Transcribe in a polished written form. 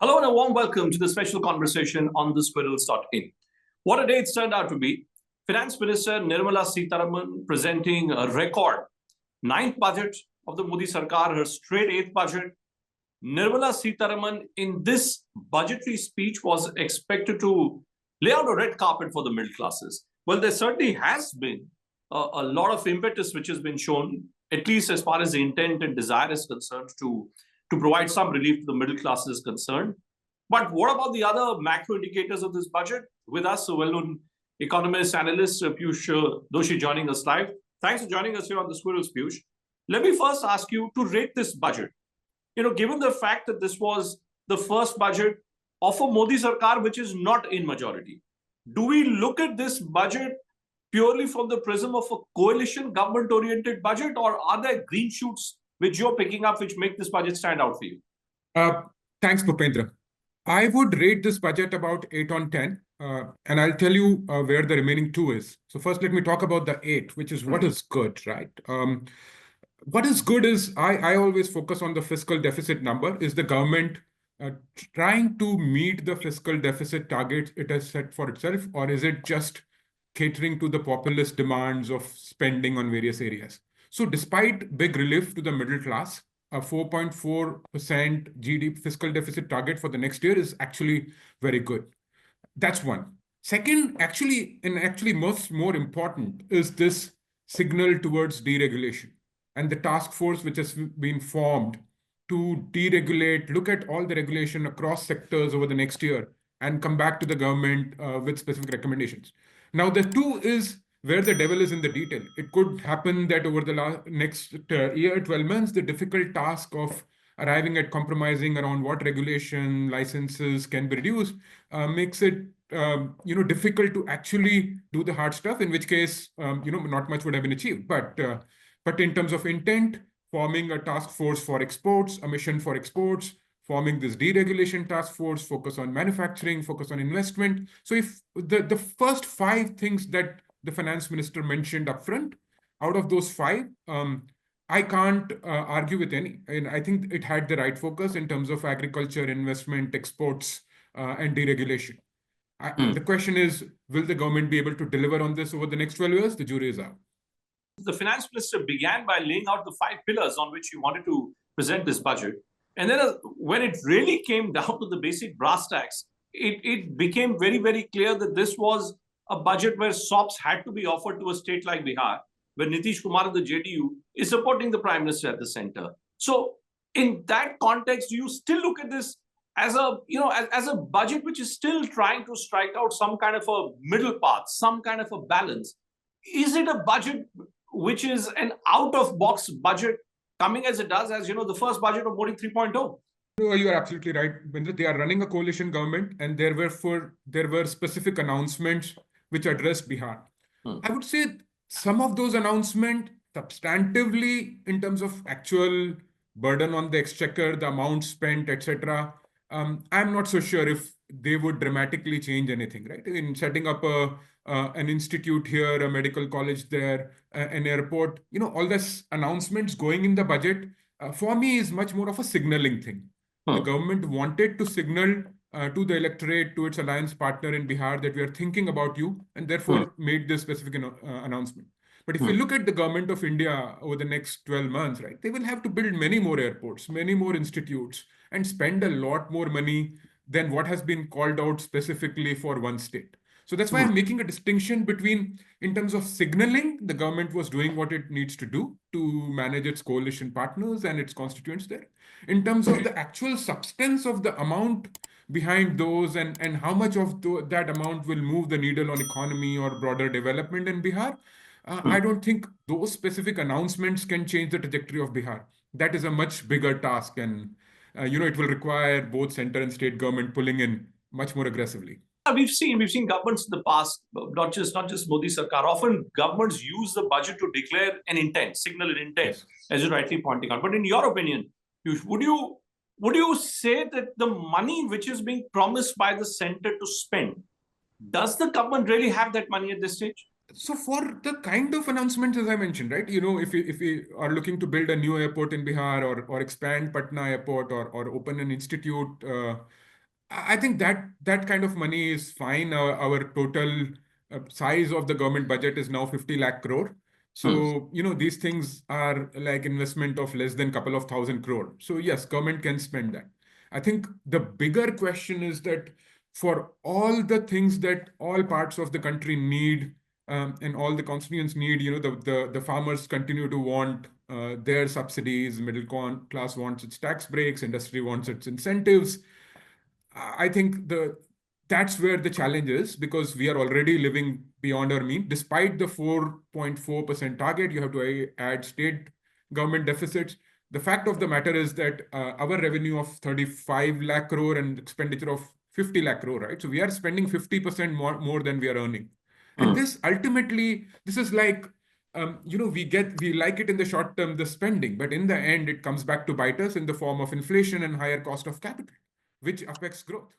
Hello and a warm welcome to the special conversation on the squirrels.in. What a day it's turned out to be. Finance Minister Nirmala Sitharaman presenting a record ninth budget of the Modi Sarkar, her straight eighth budget. Nirmala Sitharaman in this budgetary speech was expected to lay out a red carpet for the middle classes. Well, there certainly has been a lot of impetus which has been shown, at least as far as the intent and desire is concerned, to provide some relief to the middle class is concerned. But what about the other macro indicators of this budget? With us, a well-known economist, analyst, Piyush Doshi joining us live. Thanks for joining us here on the Squirrels, Piyush. Let me first ask you to rate this budget. Given the fact that this was the first budget of a Modi Sarkar, which is not in majority, do we look at this budget purely from the prism of a coalition government-oriented budget, or are there green shoots which you're picking up which make this budget stand out for you? Thanks, Bhupendra. I would rate this budget about 8 on 10, and I'll tell you where the remaining 2 is. So first, let me talk about the 8, which is what is good, right? What is good is, I always focus on the fiscal deficit number. Is the government trying to meet the fiscal deficit targets it has set for itself, or is it just catering to the populist demands of spending on various areas? So despite big relief to the middle class, a 4.4% GDP fiscal deficit target for the next year is actually very good. That's one. Second, actually more important is this signal towards deregulation and the task force which has been formed to deregulate, look at all the regulation across sectors over the next year and come back to the government with specific recommendations. Now, the 2 is where the devil is in the detail. It could happen that over the next year, 12 months, the difficult task of arriving at compromising around what regulation licenses can be reduced makes it difficult to actually do the hard stuff, in which case not much would have been achieved. But in terms of intent, forming a task force for exports, a mission for exports, forming this deregulation task force, focus on manufacturing, focus on investment. So if the first 5 things that the finance minister mentioned upfront, out of those 5, I can't argue with any. And I think it had the right focus in terms of agriculture, investment, exports, and deregulation. The question is, will the government be able to deliver on this over the next 12 years? The jury is out. The finance minister began by laying out the 5 pillars on which he wanted to present this budget. And then when it really came down to the basic brass tacks, it became very, very clear that this was a budget where SOPs had to be offered to a state like Bihar, where Nitish Kumar of the JDU is supporting the Prime Minister at the center. So in that context, do you still look at this as a budget which is still trying to strike out some kind of a middle path, some kind of a balance? Is it a budget which is an out-of-box budget coming as it does, as the first budget of Modi 3.0? You are absolutely right, Bindra. They are running a coalition government, and there were specific announcements which addressed Bihar. I would say some of those announcements, substantively in terms of actual burden on the exchequer, the amount spent, etc., I'm not so sure if they would dramatically change anything, right? In setting up an institute here, a medical college there, an airport, all these announcements going in the budget, for me is much more of a signaling thing. The government wanted to signal to the electorate, to its alliance partner in Bihar, that we are thinking about you, and therefore made this specific announcement. But if you look at the government of India over the next 12 months, right, they will have to build many more airports, many more institutes, and spend a lot more money than what has been called out specifically for one state. So that's why I'm making a distinction between, in terms of signaling, the government was doing what it needs to do to manage its coalition partners and its constituents there. In terms of the actual substance of the amount behind those and how much of that amount will move the needle on economy or broader development in Bihar, I don't think those specific announcements can change the trajectory of Bihar. That is a much bigger task, and it will require both center and state government pulling in much more aggressively. We've seen governments in the past, not just Modi Sarkar. Often governments use the budget to declare an intent, signal an intent, as you're rightly pointing out. But in your opinion, would you say that the money which is being promised by the center to spend, does the government really have that money at this stage? So for the kind of announcements, as I mentioned, right, if we are looking to build a new airport in Bihar or expand Patna Airport or open an institute I think that kind of money is fine. Our total size of the government budget is now 50 lakh crore. So, these things are like investment of less than couple of thousand crore. So yes, government can spend that. I think the bigger question is that for all the things that all parts of the country need, and all the constituents need, the farmers continue to want their subsidies, class wants its tax breaks, industry wants its incentives. I think that's where the challenge is, because we are already living beyond our mean. Despite the 4.4% target, you have to add state government deficits. The fact of the matter is that our revenue of 35 lakh crore and expenditure of 50 lakh crore, right? So we are spending 50% more than we are earning. And this ultimately, this is like, we like it in the short term, the spending, but in the end, it comes back to bite us in the form of inflation and higher cost of capital, which affects growth.